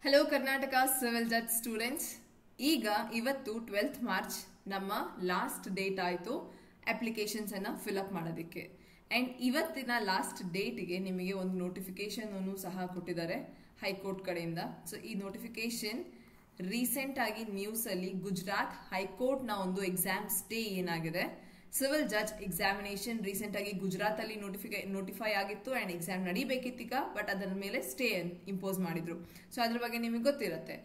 Hello Karnataka civil judge students. ಇವತ್ತು 12th March ನಮ್ಮ last date ಆಯಿತು ಅಪ್ಲಿಕೇಶನ್ಸ್ ಅನ್ನ ಫಿಲ್ಅಪ್ ಮಾಡೋದಕ್ಕೆ. ಅಂಡ್ ಇವತ್ತಿನ ಲಾಸ್ಟ್ ಡೇಟ್ಗೆ ನಿಮಗೆ ಒಂದು ನೋಟಿಫಿಕೇಶನ್ ಅನ್ನು ಸಹ ಕೊಟ್ಟಿದ್ದಾರೆ ಹೈಕೋರ್ಟ್ ಕಡೆಯಿಂದ. ಸೊ ಈ ನೋಟಿಫಿಕೇಶನ್ ರೀಸೆಂಟ್ ಆಗಿ ನ್ಯೂಸ್ ಅಲ್ಲಿ ಗುಜರಾತ್ ಹೈಕೋರ್ಟ್ ನ ಒಂದು ಎಕ್ಸಾಮ್ ಸ್ಟೇ ಏನಾಗಿದೆ, ಸಿವಿಲ್ ಜಡ್ಜ್ ಎಕ್ಸಾಮಿನೇಷನ್ ರೀಸೆಂಟ್ ಆಗಿ ಗುಜರಾತ್ ಅಲ್ಲಿ ನೋಟಿಫೈ ಆಗಿತ್ತು ಅಂಡ್ ಎಕ್ಸಾಮ್ ನಡಿಬೇಕಿತ್ತೀಗ, ಬಟ್ ಅದರ ಮೇಲೆ ಸ್ಟೇ ಇಂಪೋಸ್ ಮಾಡಿದ್ರು. ಸೊ ಅದ್ರ ಬಗ್ಗೆ ನಿಮಗೆ ಗೊತ್ತಿರುತ್ತೆ.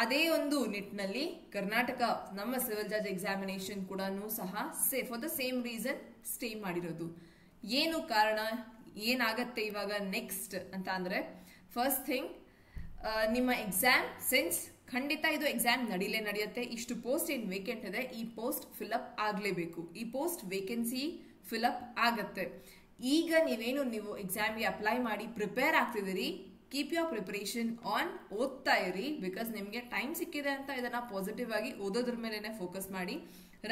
ಅದೇ ಒಂದು ನಿಟ್ಟಿನಲ್ಲಿ ಕರ್ನಾಟಕ ನಮ್ಮ ಸಿವಿಲ್ ಜಡ್ಜ್ ಎಕ್ಸಾಮಿನೇಷನ್ ಕೂಡ ಸಹ for the same reason stay ಮಾಡಿರೋದು. ಏನು ಕಾರಣ, ಏನಾಗತ್ತೆ ಇವಾಗ ನೆಕ್ಸ್ಟ್ ಅಂತ ಅಂದ್ರೆ, ಫಸ್ಟ್ ಥಿಂಗ್ ನಿಮ್ಮ ಎಕ್ಸಾಮ್ ಸಿನ್ಸ್ ಖಂಡಿತ ಇದು ಎಕ್ಸಾಮ್ ನಡೆಯುತ್ತೆ. ಇಷ್ಟು ಪೋಸ್ಟ್ ಏನ್ ವೇಕೆಂಟ್ ಇದೆ, ಈ ಪೋಸ್ಟ್ ಫಿಲ್ಅಪ್ ಆಗ್ಲೇಬೇಕು. ಈ ಪೋಸ್ಟ್ ವೇಕೆನ್ಸಿ ಫಿಲ್ಅಪ್ ಆಗತ್ತೆ. ಈಗ ನೀವು ಎಕ್ಸಾಮ್ಗೆ ಅಪ್ಲೈ ಮಾಡಿ ಪ್ರಿಪೇರ್ ಆಗ್ತಿದ್ದೀರಿ, ಕೀಪ್ ಯೋರ್ ಪ್ರಿಪರೇಷನ್ ಆನ್, ಓದ್ತಾ ಇರಿ. ಬಿಕಾಸ್ ನಿಮ್ಗೆ ಟೈಮ್ ಸಿಕ್ಕಿದೆ ಅಂತ ಇದನ್ನ ಪಾಸಿಟಿವ್ ಆಗಿ ಓದೋದ್ರ ಮೇಲೆ ಫೋಕಸ್ ಮಾಡಿ,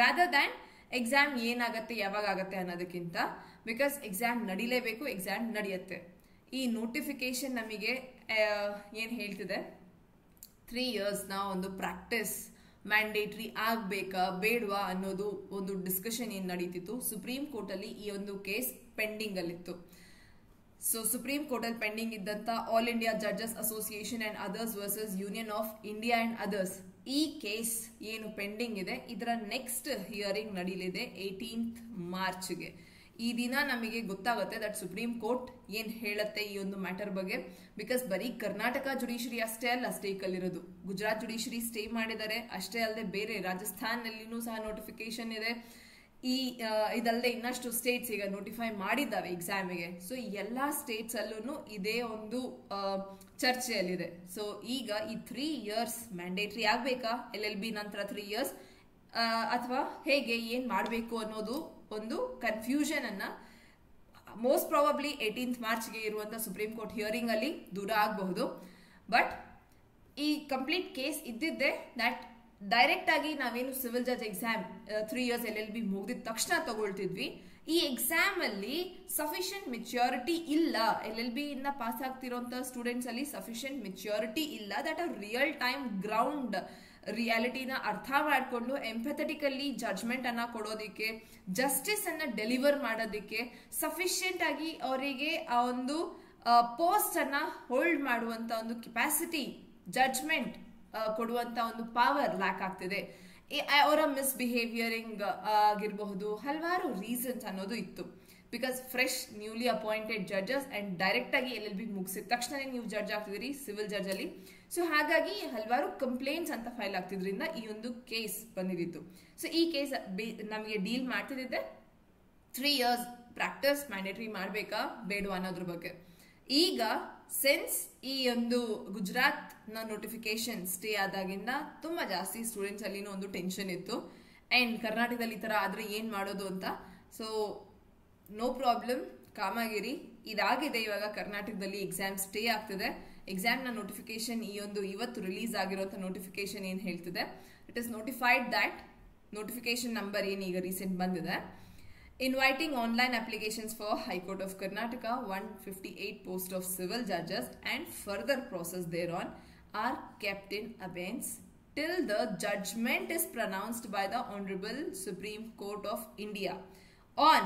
ರಾದರ್ ದ್ಯಾನ್ ಎಕ್ಸಾಮ್ ಏನಾಗತ್ತೆ ಯಾವಾಗ ಆಗತ್ತೆ ಅನ್ನೋದಕ್ಕಿಂತ. ಬಿಕಾಸ್ ಎಕ್ಸಾಮ್ ನಡಿಲೇಬೇಕು, ಎಕ್ಸಾಮ್ ನಡೆಯುತ್ತೆ. ಈ ನೋಟಿಫಿಕೇಶನ್ ನಮಗೆ ಏನ್ ಹೇಳ್ತಿದೆ, 3 years ಒಂದು ಪ್ರಾಕ್ಟೀಸ್ ಮ್ಯಾಂಡೇಟ್ರಿ ಆಗ್ಬೇಕಾ ಬೇಡವಾ ಅನ್ನೋದು ಒಂದು ಡಿಸ್ಕಷನ್ ಏನ್ ನಡೀತಿತ್ತು. ಸುಪ್ರೀಂ ಕೋರ್ಟ್ ಅಲ್ಲಿ ಈ ಒಂದು ಕೇಸ್ ಪೆಂಡಿಂಗ್ ಅಲ್ಲಿತ್ತು. ಸೊ ಸುಪ್ರೀಂ ಕೋರ್ಟ್ ಅಲ್ಲಿ ಪೆಂಡಿಂಗ್ ಇದ್ದಂತ all India judges association and others versus union of India and others, ಈ ಕೇಸ್ ಏನು ಪೆಂಡಿಂಗ್ ಇದೆ ಇದರ ನೆಕ್ಸ್ಟ್ ಹಿಯರಿಂಗ್ ನಡೀಲಿದೆ 18th ಮಾರ್ಚ್ಗೆ. ಈ ದಿನ ನಮಗೆ ಗೊತ್ತಾಗುತ್ತೆ ದಟ್ ಸುಪ್ರೀಂ ಕೋರ್ಟ್ ಏನ್ ಹೇಳತ್ತೆ ಈ ಒಂದು ಮ್ಯಾಟರ್ ಬಗ್ಗೆ. ಬಿಕಾಸ್ ಬರೀ ಕರ್ನಾಟಕ ಜುಡಿಷರಿ ಅಷ್ಟೇ ಅಲ್ಲ ಸ್ಟೇಕ್ ಅಲ್ಲಿರೋದು, ಗುಜರಾತ್ ಜುಡಿಷರಿ ಸ್ಟೇ ಮಾಡಿದ್ದಾರೆ. ಅಷ್ಟೇ ಅಲ್ಲದೆ ಬೇರೆ ರಾಜಸ್ಥಾನ್ ನಲ್ಲಿನೂ ಸಹ ನೋಟಿಫಿಕೇಶನ್ ಇದೆ. ಇದಲ್ಲದೆ ಇನ್ನಷ್ಟು ಸ್ಟೇಟ್ಸ್ ಈಗ ನೋಟಿಫೈ ಮಾಡಿದ್ದಾವೆ ಎಕ್ಸಾಮಿಗೆ. ಸೊ ಎಲ್ಲಾ ಸ್ಟೇಟ್ಸ್ ಅಲ್ಲೂ ಇದೇ ಒಂದು ಚರ್ಚೆಯಲ್ಲಿದೆ. ಸೊ ಈಗ ಈ 3 years ಮ್ಯಾಂಡೇಟ್ರಿ ಆಗ್ಬೇಕಾ, LLB ನಂತರ 3 years ಅಥವಾ ಹೇಗೆ ಏನ್ ಮಾಡಬೇಕು ಅನ್ನೋದು ಒಂದು ಕನ್ಫ್ಯೂಷನ್ ಅನ್ನ ಮೋಸ್ಟ್ ಪ್ರಾಬಬ್ಲಿ 18th ಮಾರ್ಚ್ಗೆ ಇರುವಂತ ಸುಪ್ರೀಂ ಕೋರ್ಟ್ ಹಿಯರಿಂಗ್ ಅಲ್ಲಿ ದೂರ ಆಗಬಹುದು. ಬಟ್ ಈ ಕಂಪ್ಲೀಟ್ ಕೇಸ್ ಇದ್ದಿದ್ದೆ ದಟ್ ಡೈರೆಕ್ಟ್ ಆಗಿ ನಾವೇನು civil judge exam 3 years LLB ಮುಗಿದ ತಕ್ಷಣ ತಗೊಳ್ತಿದ್ವಿ. ಈ ಎಕ್ಸಾಮ್ ಅಲ್ಲಿ ಸಫಿಶಿಯಂಟ್ ಮೆಚ್ಯೂರಿಟಿ ಇಲ್ಲ, LLB ಇಂದ ಪಾಸ್ ಆಗ್ತಿರೋಂತ ಸ್ಟೂಡೆಂಟ್ಸ್ ಅಲ್ಲಿ ಸಫಿಶಿಯಂಟ್ ಮೆಚ್ಯೂರಿಟಿ ಇಲ್ಲ. ದಟ್ ರಿಯಲ್ ಟೈಮ್ ಗ್ರೌಂಡ್ ರಿಯಾಲಿಟಿನ ಅರ್ಥ ಮಾಡಿಕೊಂಡು ಎಂಪಥೆಟಿಕಲಿ ಜಡ್ಜ್ಮೆಂಟ್ ಅನ್ನ ಕೊಡೋದಿಕ್ಕೆ, ಜಸ್ಟಿಸ್ ಅನ್ನ ಡೆಲಿವರ್ ಮಾಡೋದಿಕ್ಕೆ ಸಫಿಶಿಯಂಟ್ ಆಗಿ ಅವರಿಗೆ ಆ ಒಂದು ಪೋಸ್ಟ್ ಅನ್ನ ಹೋಲ್ಡ್ ಮಾಡುವಂತ ಒಂದು ಕೆಪಾಸಿಟಿ, ಜಡ್ಜ್ಮೆಂಟ್ ಕೊಡುವಂತ ಒಂದು ಪವರ್ ಲ್ಯಾಕ್ ಆಗ್ತಿದೆ. ಅವರ ಮಿಸ್ಬಿಹೇವಿಯರಿಂಗ್ ಆಗಿರಬಹುದು, ಹಲವಾರು ರೀಸನ್ಸ್ ಅನ್ನೋದು ಇತ್ತು. Because fresh newly appointed judges and direct ಆಗಿ LLB ಮುಗಿಸಿದ ತಕ್ಷಣ ನೀವು ಜಡ್ಜ್ ಆಗ್ತಿದ್ದೀರಿ ಸಿವಿಲ್ ಜಡ್ಜ್ ಅಲ್ಲಿ. ಸೊ ಹಾಗಾಗಿ ಹಲವಾರು ಕಂಪ್ಲೇಂಟ್ಸ್ ಅಂತ ಫೈಲ್ ಆಗ್ತಿದ್ರಿಂದ ಈ ಒಂದು ಕೇಸ್ ಬಂದಿದ್ದು. ಸೊ ಈ ಕೇಸ್ ನಮಗೆ ಡೀಲ್ ಮಾಡ್ತಿದ್ದೆ 3 years ಪ್ರಾಕ್ಟೀಸ್ ಮ್ಯಾಂಡೇಟರಿ ಮಾಡ್ಬೇಕಾ ಬೇಡವಾ ಅನ್ನೋದ್ರ ಬಗ್ಗೆ. ಈಗ ಸೆನ್ಸ್ ಈ ಒಂದು ಗುಜರಾತ್ ನ ನೋಟಿಫಿಕೇಶನ್ ಸ್ಟೇ ಆದಾಗಿಂದ ತುಂಬಾ ಜಾಸ್ತಿ ಸ್ಟೂಡೆಂಟ್ಸ್ ಅಲ್ಲಿನೂ ಒಂದು ಟೆನ್ಷನ್ ಇತ್ತು. ಅಂಡ್ ಕರ್ನಾಟಕದಲ್ಲಿ ಈ ತರ ಆದ್ರೆ ಏನ್ ಮಾಡೋದು ಅಂತ. ಸೊ ನೋ ಪ್ರಾಬ್ಲಮ್, ಕಾಮಾಗಿರಿ. ಇದಾಗಿದೆ, ಇವಾಗ ಕರ್ನಾಟಕದಲ್ಲಿ ಎಕ್ಸಾಮ್ ಸ್ಟೇ ಆಗ್ತಿದೆ. ಎಕ್ಸಾಮ್ ನ ನೋಟಿಫಿಕೇಶನ್ ಇವತ್ತು ರಿಲೀಸ್ ಆಗಿರುವಂತ ನೋಟಿಫಿಕೇಶನ್ ಏನ್ ಹೇಳ್ತಿದೆ, it is notified that notification number ಏನೀಗ ರೀಸೆಂಟ್ ಬಂದಿದೆ, inviting online applications for High Court of Karnataka 158 post of civil judges and further process thereon are kept in abeyance till the judgment is pronounced by the Honorable Supreme Court of India on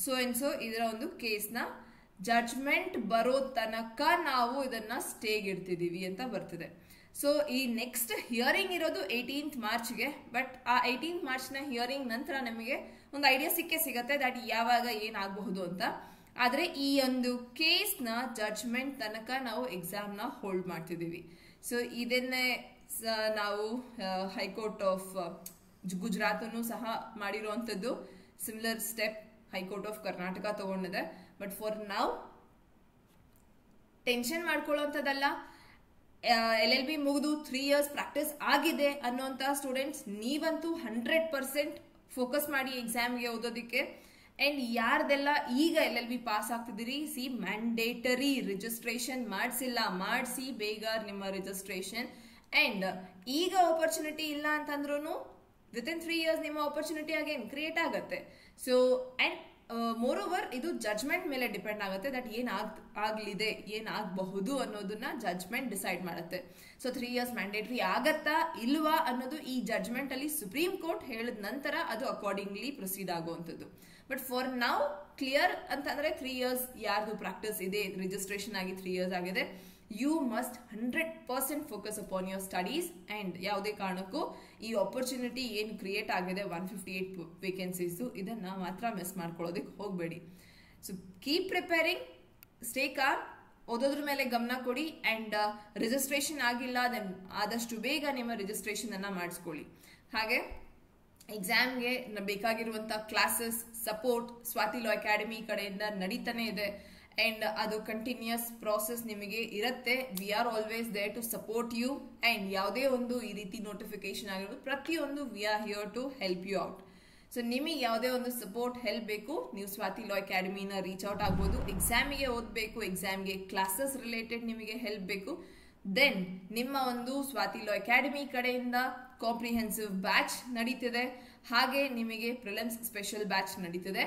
so and so. ಇದರ ಒಂದು case ನ judgment ಬರೋ ತನಕ ನಾವು ಇದನ್ನ ಸ್ಟೇಗೆ ಇಡ್ತಿದೀವಿ ಅಂತ ಬರ್ತಿದೆ. So ಈ ನೆಕ್ಸ್ಟ್ ಹಿಯರಿಂಗ್ ಇರೋದು 18th ಮಾರ್ಚ್ಗೆ. ಬಟ್ ಆ 18th ಮಾರ್ಚ್ನ ಹಿಯರಿಂಗ್ ನಂತರ ನಮಗೆ ಒಂದು ಐಡಿಯಾ ಸಿಗತ್ತೆ ದಟ್ ಯಾವಾಗ ಏನಾಗಬಹುದು ಅಂತ. ಆದ್ರೆ ಈ ಒಂದು ಕೇಸ್ ನ ಜಡ್ಜ್ಮೆಂಟ್ ತನಕ ನಾವು ಎಕ್ಸಾಮ್ ನ ಹೋಲ್ಡ್ ಮಾಡ್ತಿದೀವಿ. ಸೊ ಇದನ್ನೇ ನಾವು ಹೈಕೋರ್ಟ್ ಆಫ್ ಗುಜರಾತ್ ಸಹ ಮಾಡಿರುವಂತದ್ದು similar step high court of Karnataka ತಗೊಂಡಿದೆ. ಬಟ್ ಫಾರ್ ನೌ ಟೆನ್ಷನ್ ಮಾಡ್ಕೊಳ್ಳುವಂಥದ್ದಲ್ಲ. LLB ಮುಗಿದು 3 years ಪ್ರಾಕ್ಟೀಸ್ ಆಗಿದೆ ಅನ್ನೋಂತ ಸ್ಟೂಡೆಂಟ್ಸ್ ನೀವಂತೂ 100% ಫೋಕಸ್ ಮಾಡಿ ಎಕ್ಸಾಮ್ಗೆ ಓದೋದಿಕ್ಕೆ. ಅಂಡ್ ಯಾರ್ದೆಲ್ಲ ಈಗ LLB ಪಾಸ್ ಆಗ್ತಿದ್ದೀರಿ, ಮ್ಯಾಂಡೇಟರಿ ರಿಜಿಸ್ಟ್ರೇಷನ್ ಮಾಡಿಸಿ ಬೇಗ ನಿಮ್ಮ ರಿಜಿಸ್ಟ್ರೇಷನ್. ಅಂಡ್ ಈಗ ಆಪರ್ಚುನಿಟಿ ಇಲ್ಲ ಅಂತಂದ್ರೂ ವಿತಿನ್ 3 years ನಿಮ್ಮ ಆಪರ್ಚುನಿಟಿ ಅಗೇನ್ ಕ್ರಿಯೇಟ್ ಆಗತ್ತೆ. ಸೊ ಅಂಡ್ ಮೋರ್ ಓವರ್ ಇದು ಜಡ್ಜ್ಮೆಂಟ್ ಮೇಲೆ ಡಿಪೆಂಡ್ ಆಗುತ್ತೆ ದಟ್ ಆಗ್ಲಿದೆ ಏನಾಗಬಹುದು ಅನ್ನೋದನ್ನ ಜಡ್ಜ್ಮೆಂಟ್ ಡಿಸೈಡ್ ಮಾಡುತ್ತೆ. ಸೊ 3 years ಮ್ಯಾಂಡೇಟರಿ ಆಗತ್ತಾ ಇಲ್ವಾ ಅನ್ನೋದು ಈ ಜಡ್ಜ್ಮೆಂಟ್ ಅಲ್ಲಿ ಸುಪ್ರೀಂ ಕೋರ್ಟ್ ಹೇಳಿದ ನಂತರ ಅದು ಅಕಾರ್ಡಿಂಗ್ಲಿ ಪ್ರೊಸೀಡ್ ಆಗುವಂಥದ್ದು. ಬಟ್ ಫಾರ್ ನೌ ಕ್ಲಿಯರ್ ಅಂತಂದ್ರೆ 3 years ಯಾರ್ದು ಪ್ರಾಕ್ಟೀಸ್ ಇದೆ, ರಿಜಿಸ್ಟ್ರೇಷನ್ ಆಗಿ 3 years ಆಗಿದೆ, you must 100% focus upon your studies. And ಯಾವುದೇ ಕಾರಣಕ್ಕೂ ಈ ಆಪರ್ಚುನಿಟಿ ಏನು ಕ್ರಿಯೇಟ್ ಆಗಿದೆ 158 ವೇಕೆನ್ಸೀಸ್ ಇದನ್ನ ಮಾತ್ರ ಮಿಸ್ ಮಾಡ್ಕೊಳ್ಳೋದಕ್ಕೆ ಹೋಗಬೇಡಿ. So keep preparing, stay calm, ಓದೋದ್ರ ಮೇಲೆ ಗಮನ ಕೊಡಿ. ಅಂಡ್ ರಿಜಿಸ್ಟ್ರೇಷನ್ ಆಗಿಲ್ಲ ದೆನ್ ಆದಷ್ಟು ಬೇಗ ನಿಮ್ಮ ರಿಜಿಸ್ಟ್ರೇಷನ್ ಅನ್ನ ಮಾಡಿಸ್ಕೊಳ್ಳಿ. ಹಾಗೆ ಎಕ್ಸಾಮ್ಗೆ ಬೇಕಾಗಿರುವಂತ classes support Swathi law academy ಕಡೆಯಿಂದ ನಡೀತಾನೆ ಇದೆ. ಅಂಡ್ ಅದು ಕಂಟಿನ್ಯೂಸ್ ಪ್ರಾಸೆಸ್ ನಿಮಗೆ ಇರುತ್ತೆ. We are always there to support you. And ಯಾವುದೇ ಒಂದು ಈ ರೀತಿ ನೋಟಿಫಿಕೇಶನ್ ಆಗಿರ್ಬೋದು, ಪ್ರತಿಯೊಂದು we are here to help you out. So ನಿಮಗೆ ಯಾವುದೇ ಒಂದು ಸಪೋರ್ಟ್ ಹೆಲ್ಪ್ ಬೇಕು, ನೀವು ಸ್ವಾತಿ ಲಾ ಅಕಾಡೆಮಿನ ರೀಚ್ ಔಟ್ ಆಗ್ಬೋದು. ಎಕ್ಸಾಮಿಗೆ ಓದಬೇಕು, ಎಕ್ಸಾಮ್ಗೆ ಕ್ಲಾಸಸ್ ರಿಲೇಟೆಡ್ ನಿಮಗೆ ಹೆಲ್ಪ್ ಬೇಕು, ದೆನ್ ನಿಮ್ಮ ಒಂದು ಸ್ವಾತಿ ಲಾ ಅಕಾಡೆಮಿ ಕಡೆಯಿಂದ ಕಾಂಪ್ರಿಹೆನ್ಸಿವ್ ಬ್ಯಾಚ್ ನಡೀತಿದೆ. ಹಾಗೆ ನಿಮಗೆ ಪ್ರಿಲಿಮ್ಸ್ ಸ್ಪೆಷಲ್ ಬ್ಯಾಚ್ ನಡೀತಿದೆ.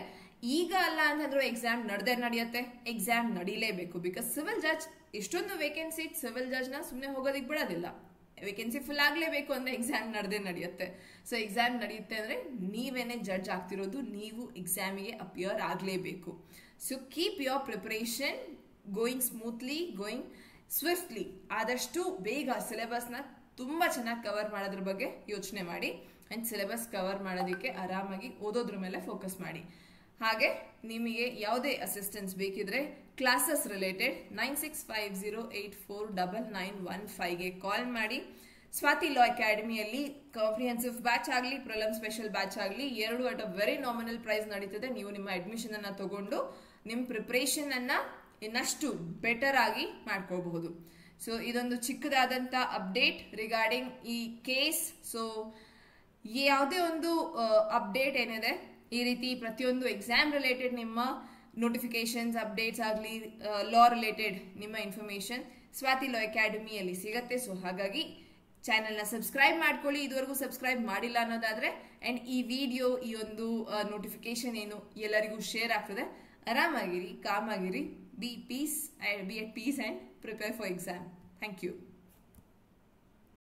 ಈಗ ಅಲ್ಲ ಅಂತಂದ್ರೂ ಎಕ್ಸಾಮ್ ನಡೆಯುತ್ತೆ, ಎಕ್ಸಾಮ್ ನಡೀಲೇಬೇಕು. ಬಿಕಾಸ್ ಸಿವಿಲ್ ಜಡ್ಜ್ ಎಷ್ಟೊಂದು ವೇಕೆನ್ಸಿ, ಸಿವಿಲ್ ಜಡ್ಜ್ ನ ಸುಮ್ಮನೆ ಹೋಗೋದಿಕ್ ಬಿಡೋದಿಲ್ಲ. ವೇಕೆನ್ಸಿ ಫುಲ್ ಆಗ್ಲೇಬೇಕು ಅಂದ್ರೆ ಎಕ್ಸಾಮ್ ನಡೆಯುತ್ತೆ. ಸೊ ಎಕ್ಸಾಮ್ ನಡೆಯುತ್ತೆ ಅಂದ್ರೆ ನೀವೇನೆ ಜಡ್ಜ್ ಆಗ್ತಿರೋದು, ನೀವು ಎಕ್ಸಾಮಿಗೆ ಅಪಿಯರ್ ಆಗ್ಲೇಬೇಕು. So keep your preparation going smoothly, going swiftly. ಆದಷ್ಟು ಬೇಗ ಸಿಲೆಬಸ್ನ ತುಂಬಾ ಚೆನ್ನಾಗಿ ಕವರ್ ಮಾಡೋದ್ರ ಬಗ್ಗೆ ಯೋಚನೆ ಮಾಡಿ. ಅಂಡ್ ಸಿಲೆಬಸ್ ಕವರ್ ಮಾಡೋದಕ್ಕೆ ಆರಾಮಾಗಿ ಓದೋದ್ರ ಮೇಲೆ ಫೋಕಸ್ ಮಾಡಿ. ಹಾಗೆ ನಿಮಗೆ ಯಾವುದೇ ಅಸಿಸ್ಟೆನ್ಸ್ ಬೇಕಿದ್ರೆ ಕ್ಲಾಸಸ್ ರಿಲೇಟೆಡ್ 9650849915ಗೆ ಕಾಲ್ ಮಾಡಿ. ಸ್ವಾತಿ ಲಾ ಅಕಾಡೆಮಿಯಲ್ಲಿ ಕಾಂಪ್ರಿಹೆನ್ಸಿವ್ ಬ್ಯಾಚ್ ಆಗಲಿ, ಪ್ರಿಲಿಮ್ ಸ್ಪೆಷಲ್ ಬ್ಯಾಚ್ ಆಗಲಿ, ಎರಡು at a very nominal price ನಡೀತದೆ. ನೀವು ನಿಮ್ಮ ಅಡ್ಮಿಷನ್ ಅನ್ನ ತಗೊಂಡು ನಿಮ್ಮ ಪ್ರಿಪರೇಷನ್ ಅನ್ನ ಇನ್ನಷ್ಟು ಬೆಟರ್ ಆಗಿ ಮಾಡ್ಕೋಬಹುದು. ಸೊ ಇದೊಂದು ಚಿಕ್ಕದಾದಂತ ಅಪ್ಡೇಟ್ ರಿಗಾರ್ಡಿಂಗ್ ಈ ಕೇಸ್. ಸೊ ಯಾವುದೇ ಒಂದು ಅಪ್ಡೇಟ್ ಏನಿದೆ ಈ ರೀತಿ ಪ್ರತಿಯೊಂದು ಎಕ್ಸಾಮ್ ರಿಲೇಟೆಡ್ ನಿಮ್ಮ ನೋಟಿಫಿಕೇಶನ್ಸ್ ಅಪ್ಡೇಟ್ಸ್ ಆಗಲಿ, ಲಾ ರಿಲೇಟೆಡ್ ನಿಮ್ಮ ಇನ್ಫಾರ್ಮೇಶನ್ ಸ್ವಾತಿ ಲಾ ಅಕಾಡೆಮಿಯಲ್ಲಿ ಸಿಗತ್ತೆ. ಸೊ ಹಾಗಾಗಿ ಚಾನೆಲ್ನ ಸಬ್ಸ್ಕ್ರೈಬ್ ಮಾಡ್ಕೊಳ್ಳಿ, ಇದುವರೆಗೂ ಸಬ್ಸ್ಕ್ರೈಬ್ ಮಾಡಿಲ್ಲ ಅನ್ನೋದಾದ್ರೆ. ಅಂಡ್ ಈ ವಿಡಿಯೋ, ಈ ಒಂದು ನೋಟಿಫಿಕೇಶನ್ ಏನು ಎಲ್ಲರಿಗೂ ಶೇರ್ ಆಗ್ತದೆ. ಆರಾಮಾಗಿರಿ, ಕಾಮ್ ಆಗಿರಿ, be at peace and prepare for exam. Thank you.